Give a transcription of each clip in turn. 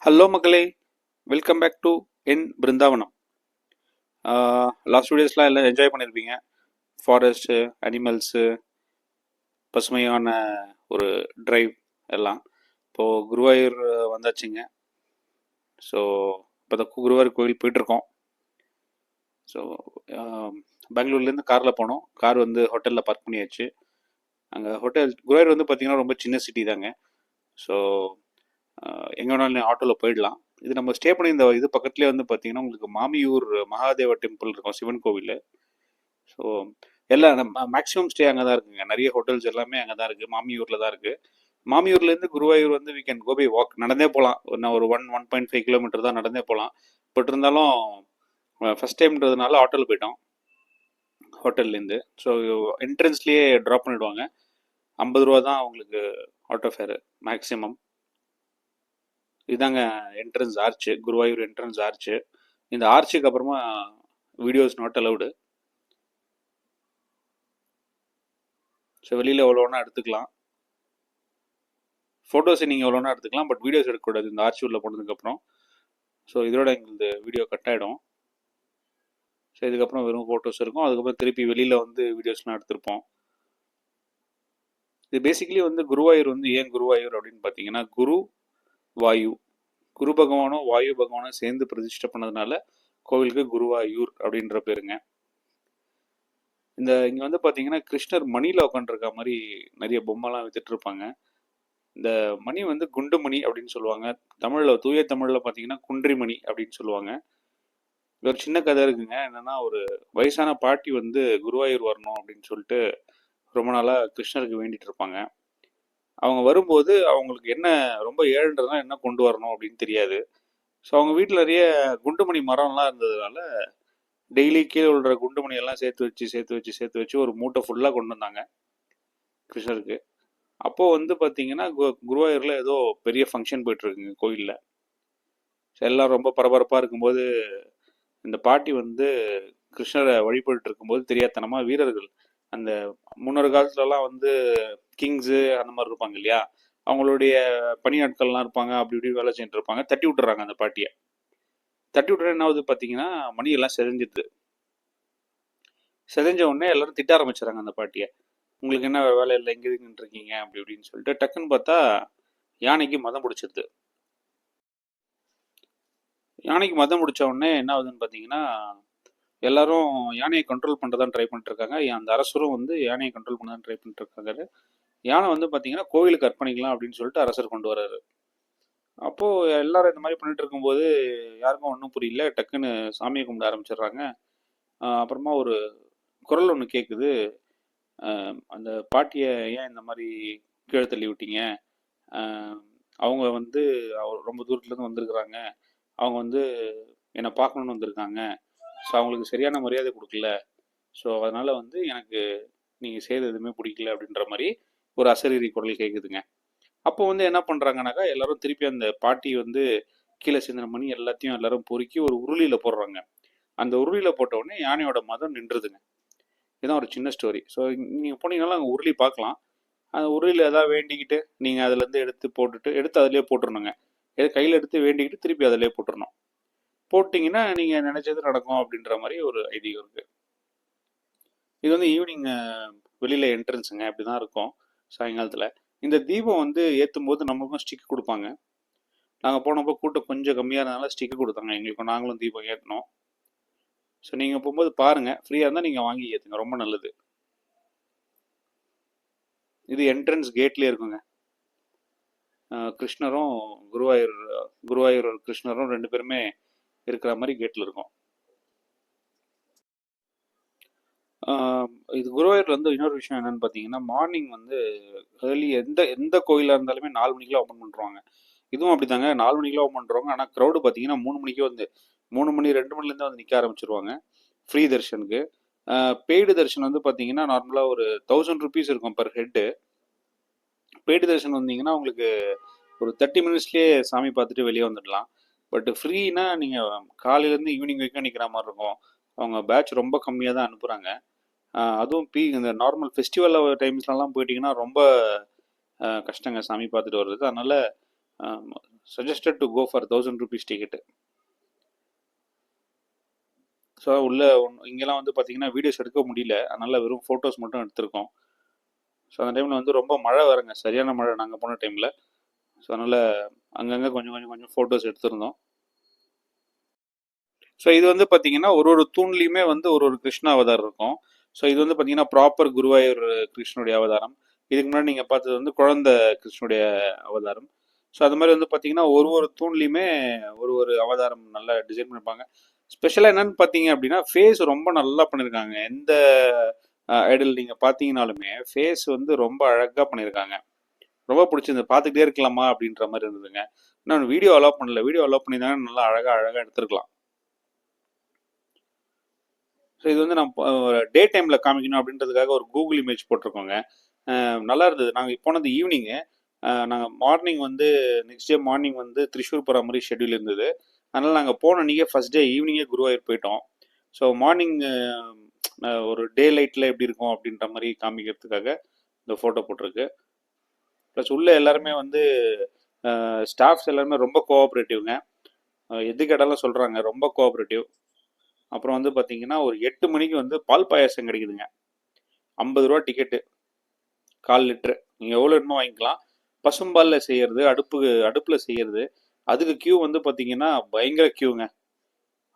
Hello மக்களே, welcome back to என் Brindavanam. Last 2 டேஸ்லாம் எல்லாம் என்ஜாய் பண்ணியிருப்பீங்க. ஃபாரஸ்ட்டு, அனிமல்ஸு, பசுமையான ஒரு டிரைவ் எல்லாம். இப்போது குருவாயூர் வந்தாச்சுங்க. ஸோ இப்போ தான் குருவாயூர் கோவில் போயிட்டுருக்கோம். ஸோ பெங்களூர்லேருந்து காரில் போனோம். கார் வந்து ஹோட்டலில் பார்க் பண்ணியாச்சு. அங்கே ஹோட்டல் குருவாயூர் வந்து பார்த்திங்கன்னா ரொம்ப சின்ன சிட்டி தாங்க. ஸோ எங்கே வேணாலும் ஆட்டோவில் போயிடலாம். இது நம்ம ஸ்டே பண்ணி இந்த இது பக்கத்துலேயே வந்து பார்த்தீங்கன்னா உங்களுக்கு மாமியூர் மகாதேவ டெம்பிள் இருக்கும், சிவன் கோவில். ஸோ எல்லாம் மேக்ஸிமம் ஸ்டே அங்கே தான் இருக்குங்க. நிறைய ஹோட்டல்ஸ் எல்லாமே அங்கே தான் இருக்குது, மாமியூரில் தான் இருக்குது. மாமியூர்லேருந்து குருவாயூர் வந்து we can go by walk, நடந்தே போகலாம். ஒரு 1.5 கிலோமீட்டர் தான் நடந்தே போகலாம். பட் இருந்தாலும் ஃபஸ்ட் டைம்ன்றதுனால ஆட்டோவில் போயிட்டோம் ஹோட்டல்லேருந்து. ஸோ என்ட்ரன்ஸ்லேயே ட்ராப் பண்ணிவிடுவாங்க. 50 ரூபா தான் அவங்களுக்கு ஆட்டோ ஃபேரு மேக்ஸிமம். இதாங்க entrance arch, Guruvayur entrance arch. இந்த ஆர்ச்சுக்கு அப்புறமா வீடியோஸ் நாட் அலவுடு. ஸோ வெளியில் எவ்வளோனா எடுத்துக்கலாம், ஃபோட்டோஸை நீங்கள் எவ்வளோனா எடுத்துக்கலாம், பட் வீடியோஸ் எடுக்கக்கூடாது இந்த ஆர்ச்சி உள்ள போனதுக்கப்புறம். ஸோ இதோட எங்களுக்கு வீடியோ கட் ஆகிடும். ஸோ இதுக்கப்புறம் வெறும் ஃபோட்டோஸ் இருக்கும். அதுக்கப்புறம் திருப்பி வெளியில் வந்து வீடியோஸ்லாம் எடுத்திருப்போம். இது பேசிக்கலி வந்து குருவாயூர் வந்து ஏன் குருவாயூர் அப்படின்னு பார்த்தீங்கன்னா, குரு வாயு, குரு பகவானும் வாயு பகவானும் சேர்ந்து பிரதிஷ்டை பண்ணதுனால கோவிலுக்கு குருவாயூர் அப்படின்ற பேருங்க. இங்கே வந்து பார்த்தீங்கன்னா கிருஷ்ணர் மணியில் உட்காந்துருக்க மாதிரி நிறைய பொம்மைலாம் வித்துட்டு இருப்பாங்க. இந்த மணி வந்து குண்டுமணி அப்படின்னு சொல்லுவாங்க. தமிழில், தூய தமிழில் பார்த்தீங்கன்னா குன்றிமணி அப்படின்னு சொல்லுவாங்க. ஒரு சின்ன கதை இருக்குங்க. என்னன்னா, ஒரு வயசான பாட்டி வந்து குருவாயூர் வரணும் அப்படின்னு சொல்லிட்டு ரொம்ப நாளாக கிருஷ்ணருக்கு வேண்டிட்டு இருப்பாங்க. அவங்க வரும்போது அவங்களுக்கு என்ன ரொம்ப ஏழ்ன்றதுனா என்ன கொண்டு வரணும் அப்படின்னு தெரியாது. ஸோ அவங்க வீட்டில் நிறைய குண்டுமணி மரம்லாம் இருந்ததுனால டெய்லி கீழே விழுற குண்டுமணி எல்லாம் சேர்த்து வச்சு ஒரு மூட்டை ஃபுல்லாக கொண்டு வந்தாங்க கிருஷ்ணருக்கு. அப்போது வந்து பார்த்தீங்கன்னா குருவாயூரில் ஏதோ பெரிய ஃபங்க்ஷன் போயிட்டுருக்குங்க கோயிலில். எல்லாம் ரொம்ப பரபரப்பாக இருக்கும்போது இந்த பாட்டி வந்து கிருஷ்ணரை வழிபட்டு இருக்கும்போது தெரியாதனமாக வீரர்கள், அந்த முன்னொரு காலத்துலலாம் வந்து கிங்ஸு அந்த மாதிரி இருப்பாங்க இல்லையா, அவங்களுடைய பணியாட்கள்லாம் இருப்பாங்க, அப்படி இப்படி வேலை செஞ்சுட்டு இருப்பாங்க. தட்டி விட்டுறாங்க அந்த பாட்டியை. தட்டி விட்டுற என்ன ஆகுது பார்த்தீங்கன்னா, மணியெல்லாம் செதஞ்சிடுது. செதஞ்ச உடனே எல்லாரும் திட்ட ஆரம்பிச்சிடறாங்க அந்த பாட்டியை. உங்களுக்கு என்ன வேலை இல்லை, எங்கே இருக்கீங்க அப்படி இப்படின்னு சொல்லிட்டு. டக்குன்னு பார்த்தா யானைக்கு மதம் பிடிச்சிருது. யானைக்கு மதம் பிடிச்ச உடனே என்ன ஆகுதுன்னு பார்த்தீங்கன்னா, எல்லாரும் யானையை கண்ட்ரோல் பண்ணுறதான் ட்ரை பண்ணிட்டு இருக்காங்க. அந்த அரசரும் வந்து யானையை கண்ட்ரோல் பண்ண தான் ட்ரை பண்ணிட்டு இருக்காங்க. யானை வந்து பார்த்தீங்கன்னா கோவிலுக்கு அர்ப்பணிக்கலாம் அப்படின்னு சொல்லிட்டு அரசர் கொண்டு வர்றாரு. அப்போது எல்லாரும் இந்த மாதிரி பண்ணிட்டு இருக்கும்போது யாருக்கும் ஒன்றும் புரியல. டக்குன்னு சாமியை கும்பிட ஆரம்பிச்சிடுறாங்க. அப்புறமா ஒரு குரல் ஒன்று கேட்குது. அந்த பாட்டியை ஏன் இந்த மாதிரி கீழே தள்ளி விட்டீங்க? அவங்க வந்து ரொம்ப தூரத்துலேருந்து வந்திருக்கிறாங்க. அவங்க வந்து என்னை பார்க்கணுன்னு வந்திருக்காங்க. ஸோ அவங்களுக்கு சரியான மரியாதை கொடுக்கல. ஸோ அதனால் வந்து எனக்கு நீங்கள் செய்கிறது எதுவுமே பிடிக்கல அப்படின்ற மாதிரி ஒரு அசரீரி குரல் கேட்குதுங்க. அப்போ வந்து என்ன பண்ணுறாங்கனாக்கா, எல்லாரும் திருப்பி அந்த பாட்டி வந்து கீழே சிந்தின மணி எல்லாத்தையும் எல்லாரும் பொறுக்கி ஒரு உருளியில் போடுறாங்க. அந்த உருளியில் போட்ட உடனே யானையோட மதம் நின்றுதுங்க. இதுதான் ஒரு சின்ன ஸ்டோரி. ஸோ நீங்கள் போனீங்கனாலும் அங்கே உருளி பார்க்கலாம். அந்த உருளியில் எதாவது வேண்டிக்கிட்டு நீங்கள் அதுலேருந்து எடுத்து அதிலே போட்டுருணுங்க. கையில் எடுத்து வேண்டிக்கிட்டு திருப்பி அதிலே போட்டுடணும். போட்டிங்கன்னா நீங்கள் நினச்சது நடக்கும் அப்படின்ற மாதிரி ஒரு ஐதீகம் இருக்குது. இது வந்து ஈவினிங் வெளியில் என்ட்ரன்ஸுங்க, அப்படி தான் இருக்கும் சாயங்காலத்தில். இந்த தீபம் வந்து ஏற்றும் போது நம்மளுக்கும் ஸ்டிக் கொடுப்பாங்க. நாங்கள் போனப்போ கூட்டம் கொஞ்சம் கம்மியாக இருந்தனால ஸ்டிக்கு கொடுத்தாங்க எங்களுக்கும். நாங்களும் தீபம் ஏற்றினோம். ஸோ நீங்கள் போகும்போது பாருங்கள், ஃப்ரீயாக இருந்தால் நீங்கள் வாங்கி ஏற்றுங்க, ரொம்ப நல்லது. இது என்ட்ரன்ஸ் கேட்லேயே இருக்குங்க. கிருஷ்ணரும் குருவாயூர் கிருஷ்ணரும் 2 பேருமே இருக்கிற மாதிரி கேட்டில் இருக்கும். இது குருவாயூரில் வந்து இன்னொரு விஷயம் என்னென்னு பார்த்தீங்கன்னா, மார்னிங் வந்து ஏர்லி எந்த கோயிலாக இருந்தாலுமே 4 மணிக்கெலாம் ஓப்பன் பண்ணுறாங்க. இதுவும் அப்படி தாங்க, 4 மணிக்கெலாம் ஓப்பன் பண்ணுறாங்க. ஆனால் க்ரௌடு பார்த்தீங்கன்னா 3 மணிக்கே வந்து 3 மணி 2 மணிலேருந்து வந்து நிற்க ஆரம்பிச்சிருவாங்க ஃப்ரீ தர்ஷனுக்கு. பெய்டு தர்ஷன் வந்து பார்த்தீங்கன்னா நார்மலாக ஒரு 1000 ருபீஸ் இருக்கும் பர் ஹெட்டு. பெய்டு தர்ஷன் வந்தீங்கன்னா உங்களுக்கு ஒரு 30 மினிட்ஸ்லேயே சாமி பார்த்துட்டு வெளியே வந்துடலாம். பட் ஃப்ரீனா நீங்கள் காலையிலேருந்து ஈவினிங் வரைக்கும் நிற்கிற மாதிரி இருக்கும். அவங்க பேட்ச் ரொம்ப கம்மியாக தான் அனுப்புகிறாங்க. அதுவும் இந்த நார்மல் ஃபெஸ்டிவல் டைம்ஸ்லலாம் போயிட்டிங்கன்னா ரொம்ப கஷ்டங்க சாமி பார்த்துட்டு வர்றது. அதனால் suggested to go for 1000 rupees ticket. So உள்ள இங்கெல்லாம் வந்து பார்த்தீங்கன்னா வீடியோஸ் எடுக்க முடியல, அதனால் வெறும் ஃபோட்டோஸ் மட்டும் எடுத்திருக்கோம். ஸோ அந்த டைமில் வந்து ரொம்ப மழை வருங்க, சரியான மழை நாங்கள் போன டைமில். ஸோ அதனால் அங்கங்கே கொஞ்சம் கொஞ்சம் கொஞ்சம் ஃபோட்டோஸ் எடுத்திருந்தோம். ஸோ இது வந்து பார்த்தீங்கன்னா ஒரு ஒரு தூண்லேயுமே வந்து ஒரு ஒரு கிருஷ்ண அவதாரம் இருக்கும். ஸோ இது வந்து பார்த்தீங்கன்னா ப்ராப்பர் குருவாயூர் கிருஷ்ணனுடைய அவதாரம். இதுக்கு முன்னாடி நீங்கள் பார்த்தது வந்து குழந்தை கிருஷ்ணனுடைய அவதாரம். ஸோ அது மாதிரி வந்து பார்த்தீங்கன்னா ஒரு ஒரு தூண்லேயுமே ஒரு ஒரு அவதாரம் நல்லா டிசைன் பண்ணியிருப்பாங்க. ஸ்பெஷலாக என்னன்னு பார்த்தீங்க அப்படின்னா ஃபேஸ் ரொம்ப நல்லா பண்ணியிருக்காங்க. எந்த ஐடல் நீங்கள் பார்த்தீங்கனாலுமே ஃபேஸ் வந்து ரொம்ப அழகாக பண்ணியிருக்காங்க. ரொம்ப பிடிச்சிருந்து, பார்த்துக்கிட்டே இருக்கலாமா அப்படின்ற மாதிரி இருந்ததுங்க. இன்னும் வீடியோ அலோவ் பண்ணல, வீடியோ அலோவ் பண்ணியிருந்தாங்கன்னா நல்லா அழகாக எடுத்துருக்கலாம். ஸோ இது வந்து நான் டே டைமில் காமிக்கணும் அப்படின்றதுக்காக ஒரு கூகுள் இமேஜ் போட்டிருக்கோங்க. நல்லா இருந்தது. நாங்கள் போனது ஈவினிங்கு. நாங்கள் மார்னிங் வந்து நெக்ஸ்ட் டே மார்னிங் வந்து திரிஷூர் போகிற மாதிரி ஷெட்யூல் இருந்தது. அதனால் நாங்கள் போன அன்றைக்கே ஃபஸ்ட் டே ஈவினிங்கே குருவாயூர் போயிட்டோம். ஸோ மார்னிங் ஒரு டே லைட்டில் எப்படி இருக்கும் அப்படின்ற மாதிரி காமிக்கிறதுக்காக இந்த ஃபோட்டோ போட்டிருக்கு. ப்ளஸ் உள்ளே எல்லாருமே வந்து ஸ்டாஃப்ஸ் எல்லாருமே ரொம்ப கோஆப்ரேட்டிவ்ங்க. எது கேட்டாலும் சொல்கிறாங்க, ரொம்ப கோஆப்ரேட்டிவ். அப்புறம் வந்து பார்த்தீங்கன்னா ஒரு 8 மணிக்கு வந்து பால் பாயாசம் கிடைக்குதுங்க. 50 ரூபா டிக்கெட்டு, 1/4 லிட்டரு. நீங்கள் எவ்வளோ வேணுமோ வாங்கிக்கலாம். பசும்பாலில் செய்கிறது, அடுப்பில் செய்கிறது. அதுக்கு கியூ வந்து பார்த்தீங்கன்னா பயங்கர கியூங்க.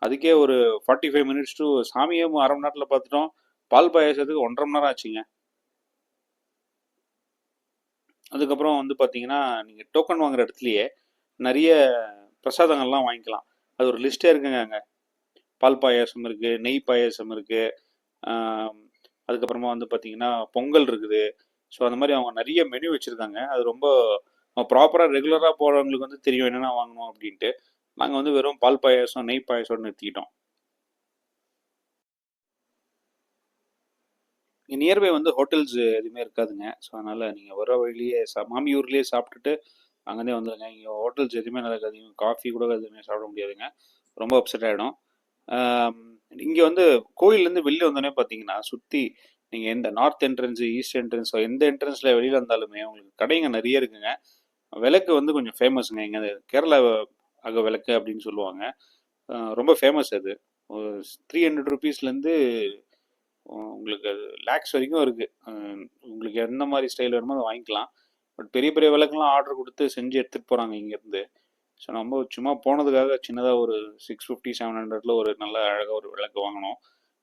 அதுக்கே ஒரு 45 மினிட்ஸ் டு சாமியே 1/2 மணி நேரத்தில் பார்த்துட்டோம். பால் பாயாசத்துக்கு 1.5 மணி நேரம் ஆச்சுங்க. அதுக்கப்புறம் வந்து பார்த்தீங்கன்னா நீங்கள் டோக்கன் வாங்குற இடத்துலையே நிறைய பிரசாதங்கள்லாம் வாங்கிக்கலாம். அது ஒரு லிஸ்ட்டே இருக்குங்க. அங்கே பால் பாயாசம் இருக்குது, நெய் பாயாசம் இருக்குது, அதுக்கப்புறமா வந்து பார்த்தீங்கன்னா பொங்கல் இருக்குது. ஸோ அந்த மாதிரி அவங்க நிறைய மெனு வச்சுருக்காங்க. அது ரொம்ப ப்ராப்பராக ரெகுலராக போகிறவங்களுக்கு வந்து தெரியும் என்னென்ன வாங்கணும் அப்படின்ட்டு. நாங்கள் வந்து வெறும் பால் பாயாசம் நெய் பாயாசம்னு நிறுத்திக்கிட்டோம். இங்கே நியர்பை வந்து ஹோட்டல்ஸ் எதுவுமே இருக்காதுங்க. ஸோ அதனால் நீங்கள் வர வழியிலேயே மாமியூர்லேயே சாப்பிட்டுட்டு அங்கேருந்தே வந்துடுங்க. இங்கே ஹோட்டல்ஸ் எதுவுமே நடக்காது. காஃபி கூட எதுவுமே சாப்பிட முடியாதுங்க, ரொம்ப அப்செட் ஆகிடும். இங்கே வந்து கோயிலேருந்து வெளியில் வந்தோடனே பார்த்தீங்கன்னா சுற்றி நீங்கள் எந்த நார்த் என்ட்ரன்ஸ் ஈஸ்ட் என்ட்ரன்ஸ் எந்த என்ட்ரன்ஸில் வெளியில் வந்தாலுமே உங்களுக்கு கடைங்க நிறைய இருக்குங்க. விளக்கு வந்து கொஞ்சம் ஃபேமஸுங்க. இங்கே கேரளா அக விளக்கு அப்படின்னு சொல்லுவாங்க. ரொம்ப ஃபேமஸ் அது. 300 ருபீஸ்லேருந்து உங்களுக்கு அது லேக்ஸ் வரைக்கும் இருக்குது. உங்களுக்கு எந்த மாதிரி ஸ்டைல் வேணுமோ அதை வாங்கிக்கலாம். பட் பெரிய பெரிய விளக்குலாம் ஆர்டர் கொடுத்து செஞ்சு எடுத்துகிட்டு போகிறாங்க இங்கேருந்து. ஸோ நம்ம சும்மா போனதுக்காக சின்னதாக ஒரு 650 700 ஒரு நல்ல அழகாக ஒரு விளக்கு வாங்கினோம்.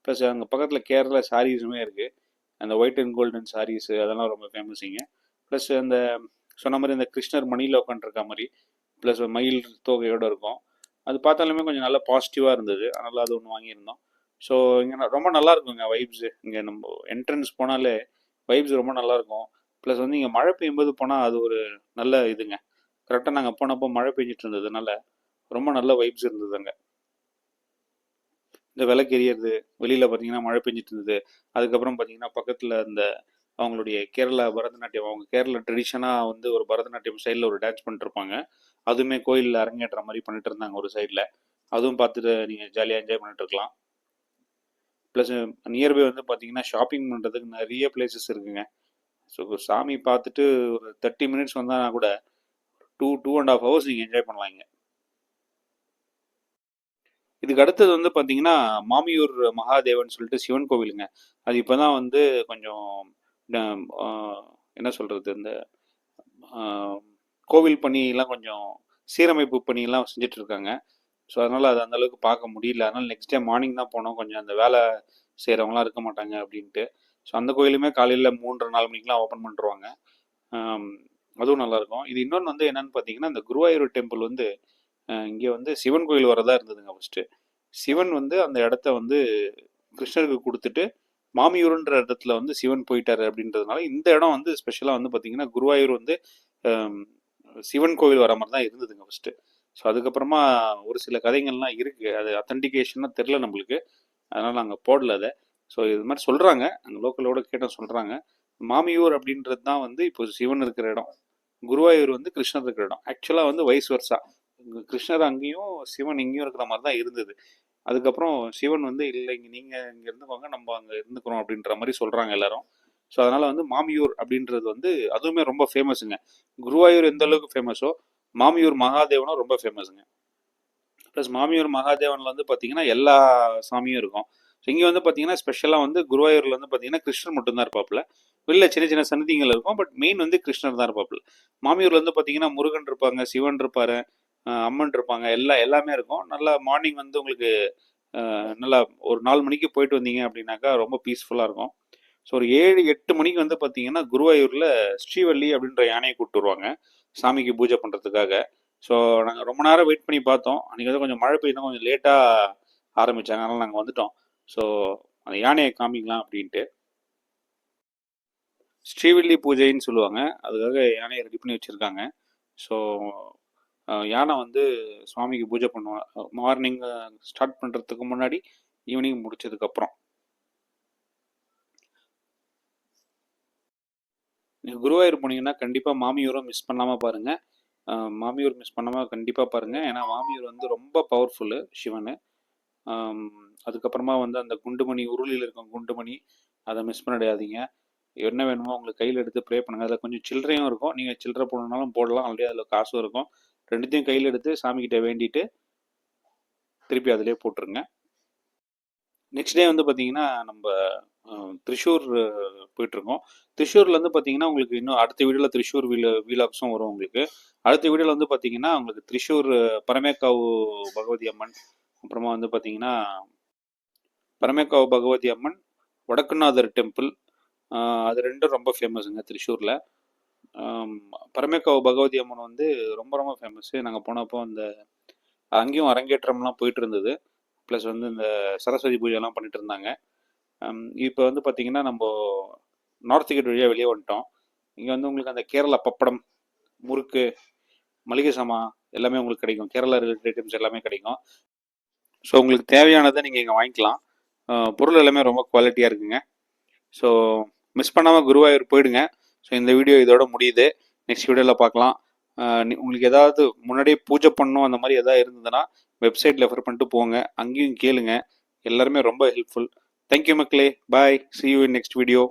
ப்ளஸ் அங்கே பக்கத்தில் கேரளா சாரீஸுமே இருக்குது. அந்த ஒயிட் அண்ட் கோல்டன் சாரீஸு அதெல்லாம் ரொம்ப ஃபேமஸ் இங்கே. ப்ளஸ் அந்த சொன்ன மாதிரி இந்த கிருஷ்ணர் மணியில் உட்காந்துருக்க மாதிரி ப்ளஸ் மயில் தோகையோடு இருக்கும். அது பார்த்தாலுமே கொஞ்சம் நல்லா பாசிட்டிவாக இருந்தது. அதனால் அது ஒன்று வாங்கியிருந்தோம். ஸோ இங்கே ரொம்ப நல்லா இருக்குங்க வைப்ஸு. இங்கே நம்ம என்ட்ரன்ஸ் போனாலே வைப்ஸ் ரொம்ப நல்லாயிருக்கும். ப்ளஸ் வந்து இங்கே மழை பெய்யும்போது போனால் அது ஒரு நல்ல இதுங்க. கரெக்டாக நாங்கள் போனப்போ மழை பெஞ்சிட்டு இருந்ததுனால ரொம்ப நல்ல வைப்ஸ் இருந்தது அங்கே. இந்த விளக்கு எரியறது, வெளியில் பார்த்தீங்கன்னா மழை பெஞ்சிட்டு இருந்தது. அதுக்கப்புறம் பார்த்தீங்கன்னா பக்கத்தில் இந்த அவங்களுடைய கேரளா பரதநாட்டியம், அவங்க கேரளா ட்ரெடிஷனாக வந்து ஒரு பரதநாட்டியம் ஸ்டைலில் ஒரு டான்ஸ் பண்ணிட்டுருப்பாங்க. அதுவுமே கோயிலில் அரங்கேற்ற மாதிரி பண்ணிட்டு இருந்தாங்க ஒரு சைடில். அதுவும் பார்த்துட்டு நீங்கள் ஜாலியாக என்ஜாய் பண்ணிட்டு இருக்கலாம். ப்ளஸ் நியர்பை வந்து பார்த்தீங்கன்னா ஷாப்பிங் பண்ணுறதுக்கு நிறைய பிளேசஸ் இருக்குங்க. ஸோ சாமி பார்த்துட்டு ஒரு 30 மினிட்ஸ் வந்தால் கூட 2.5 ஹவர்ஸ் நீங்கள் என்ஜாய் பண்ணலாம் இங்கே. இதுக்கு அடுத்தது வந்து பார்த்தீங்கன்னா மாமியூர் மகாதேவன் சொல்லிட்டு சிவன் கோவிலுங்க. அது இப்போ தான் வந்து கொஞ்சம் என்ன சொல்கிறது, இந்த கோவில் பணியெல்லாம் கொஞ்சம் சீரமைப்பு பணியெல்லாம் செஞ்சுட்டு இருக்காங்க. ஸோ அதனால் அது அந்தளவுக்கு பார்க்க முடியல. அதனால் நெக்ஸ்ட் டே மார்னிங் தான் போனோம். கொஞ்சம் அந்த வேலை செய்கிறவங்களாம் இருக்க மாட்டாங்க அப்படின்ட்டு. ஸோ அந்த கோயிலுமே காலையில் 3:30 4 மணிக்கெலாம் ஓப்பன் பண்ணிருவாங்க. அதுவும் நல்லாயிருக்கும். இது இன்னொன்று வந்து என்னென்னு பார்த்தீங்கன்னா இந்த குருவாயூர் டெம்பிள் வந்து இங்கே வந்து சிவன் கோயில் வரதா இருந்ததுங்க ஃபஸ்ட்டு. சிவன் வந்து அந்த இடத்த வந்து கிருஷ்ணருக்கு கொடுத்துட்டு மாமியூருன்ற இடத்துல வந்து சிவன் போயிட்டாரு அப்படின்றதுனால இந்த இடம் வந்து ஸ்பெஷலாக வந்து பார்த்தீங்கன்னா குருவாயூர் வந்து சிவன் கோவில் வர மாதிரி தான் இருந்ததுங்க ஃபஸ்ட்டு. ஸோ அதுக்கப்புறமா ஒரு சில கதைகள்லாம் இருக்குது, அது அத்தன்டிகேஷனாக தெரில நம்மளுக்கு, அதனால் நாங்கள் போடல அதை. ஸோ இது மாதிரி சொல்கிறாங்க, நாங்கள் லோக்கலோட கேட்டோம் சொல்கிறாங்க. மாமியூர் அப்படின்றது தான் வந்து இப்போ சிவன் இருக்கிற இடம், குருவாயூர் வந்து கிருஷ்ணர் இருக்கிற இடம். ஆக்சுவலாக வந்து வைஸ் வர்ஸா, கிருஷ்ணர் அங்கேயும் சிவன் இங்கேயும் இருக்கிற மாதிரி தான் இருந்தது. அதுக்கப்புறம் சிவன் வந்து இல்லை இங்கே நீங்கள் இங்கே இருந்துக்கோங்க, நம்ம அங்கே இருந்துக்கிறோம் அப்படின்ற மாதிரி சொல்கிறாங்க எல்லாரும். ஸோ அதனால் வந்து மாமியூர் அப்படின்றது வந்து அதுவுமே ரொம்ப ஃபேமஸுங்க. குருவாயூர் எந்த அளவுக்கு ஃபேமஸோ மாமியூர் மகாதேவனும் ரொம்ப ஃபேமஸுங்க. ப்ளஸ் மாமியூர் மகாதேவனில் வந்து பார்த்தீங்கன்னா எல்லா சாமியும் இருக்கும். ஸோ இங்கே வந்து பார்த்தீங்கன்னா ஸ்பெஷலாக வந்து குருவாயூரில் வந்து பார்த்தீங்கன்னா கிருஷ்ணர் மட்டும்தான் இருப்பாப்புல. வெளில சின்ன சின்ன சன்னதிகள் இருக்கும், பட் மெயின் வந்து கிருஷ்ணர் தான் இருப்பாப்புல. மாமியூரில் வந்து பார்த்தீங்கன்னா முருகன் இருப்பாங்க, சிவன் இருப்பார், அம்மன் இருப்பாங்க, எல்லாமே இருக்கும். நல்லா மார்னிங் வந்து உங்களுக்கு நல்லா ஒரு 4 மணிக்கு போயிட்டு வந்தீங்க அப்படின்னாக்கா ரொம்ப பீஸ்ஃபுல்லாக இருக்கும். ஸோ ஒரு 7-8 மணிக்கு வந்து பார்த்தீங்கன்னா குருவாயூரில் ஸ்ரீவள்ளி அப்படின்ற யானையை கூப்பிட்டு வருவாங்க சாமிக்கு பூஜை பண்ணுறதுக்காக. ஸோ நாங்கள் ரொம்ப நேரம் வெயிட் பண்ணி பார்த்தோம். அன்றைக்கி வந்து கொஞ்சம் மழை பெய்யுது, கொஞ்சம் லேட்டாக ஆரம்பித்தாங்க, அதனால் நாங்கள் வந்துட்டோம். ஸோ அந்த யானையை காமிக்கலாம் அப்படின்ட்டு ஸ்ரீவள்ளி பூஜைன்னு சொல்லுவாங்க, அதுக்காக யானையை ரெடி பண்ணி வச்சுருக்காங்க. ஸோ யானை வந்து சுவாமிக்கு பூஜை பண்ணுவாங்க மார்னிங் ஸ்டார்ட் பண்ணுறதுக்கு முன்னாடி, ஈவினிங் முடிச்சதுக்கப்புறம். நீங்கள் குருவாயூர் போனீங்கன்னா கண்டிப்பாக மாமியூரும் மிஸ் பண்ணாமல் பாருங்கள். மாமியூர் மிஸ் பண்ணாமல் கண்டிப்பாக பாருங்கள். ஏன்னா மாமியூர் வந்து ரொம்ப பவர்ஃபுல்லு சிவன். அதுக்கப்புறமா வந்து அந்த குண்டுமணி, உருளியில் இருக்கும் குண்டுமணி, அதை மிஸ் பண்ணிடாதீங்க. என்ன வேணுமோ உங்களுக்கு கையில் எடுத்து ப்ரே பண்ணுங்கள். அதில் கொஞ்சம் சில்லறையும் இருக்கும், நீங்கள் சில்லறை போடணுன்னாலும் போடலாம், ஆல்ரெடி அதில் காசும் இருக்கும். ரெண்டுத்தையும் கையில் எடுத்து சாமிக்கிட்ட வேண்டிட்டு திருப்பி அதிலே போட்டுருங்க. நெக்ஸ்ட் டே வந்து பார்த்தீங்கன்னா நம்ம திரிஷூர் போயிட்டுருக்கோம். திரிஷூர்லேருந்து பார்த்தீங்கன்னா உங்களுக்கு இன்னும் அடுத்த வீடியோவில் திரிஷூர் வீலாக்ஸும் வரும் உங்களுக்கு. அடுத்த வீடியோவில் வந்து பார்த்தீங்கன்னா உங்களுக்கு திரிஷூர் பரமேக்காவு பகவதி அம்மன், அப்புறமா வந்து பார்த்தீங்கன்னா பரமேக்காவு பகவதி அம்மன், வடக்குநாதர் டெம்பிள், அது ரெண்டும் ரொம்ப ஃபேமஸுங்க திரிஷூரில். பரமேக்காவு பகவதி அம்மன் வந்து ரொம்ப ரொம்ப ஃபேமஸ்ஸு. நாங்கள் போனப்போ அந்த அங்கேயும் அரங்கேற்றம்லாம் போயிட்டு இருந்தது. ப்ளஸ் வந்து இந்த சரஸ்வதி பூஜைலாம் பண்ணிட்டு இருந்தாங்க. இப்போ வந்து பார்த்தீங்கன்னா நம்ம நார்த் கேட் வழியாக வெளியே வந்துட்டோம். இங்கே வந்து உங்களுக்கு அந்த கேரளா பப்படம், முறுக்கு, மளிகை சாமான் எல்லாமே உங்களுக்கு கிடைக்கும். கேரளா ரிலேட்டட் ஐட்டம்ஸ் எல்லாமே கிடைக்கும். ஸோ உங்களுக்கு தேவையானதை நீங்கள் இங்கே வாங்கிக்கலாம். பொருள் எல்லாமே ரொம்ப குவாலிட்டியாக இருக்குங்க. ஸோ மிஸ் பண்ணாமல் குருவாயூர் போயிடுங்க. ஸோ இந்த வீடியோ இதோட முடியுது. நெக்ஸ்ட் வீடியோவில் பார்க்கலாம். உங்களுக்கு ஏதாவது முன்னாடியே பூஜை பண்ணணும் அந்த மாதிரி எதாவது இருந்ததுன்னா வெப்சைட் ரெஃபர் பண்ணிட்டு போங்க, அங்கேயும் கேளுங்க. எல்லாருமே ரொம்ப ஹெல்ப்ஃபுல். தேங்க்யூ மக்களே, பாய், see you in next video.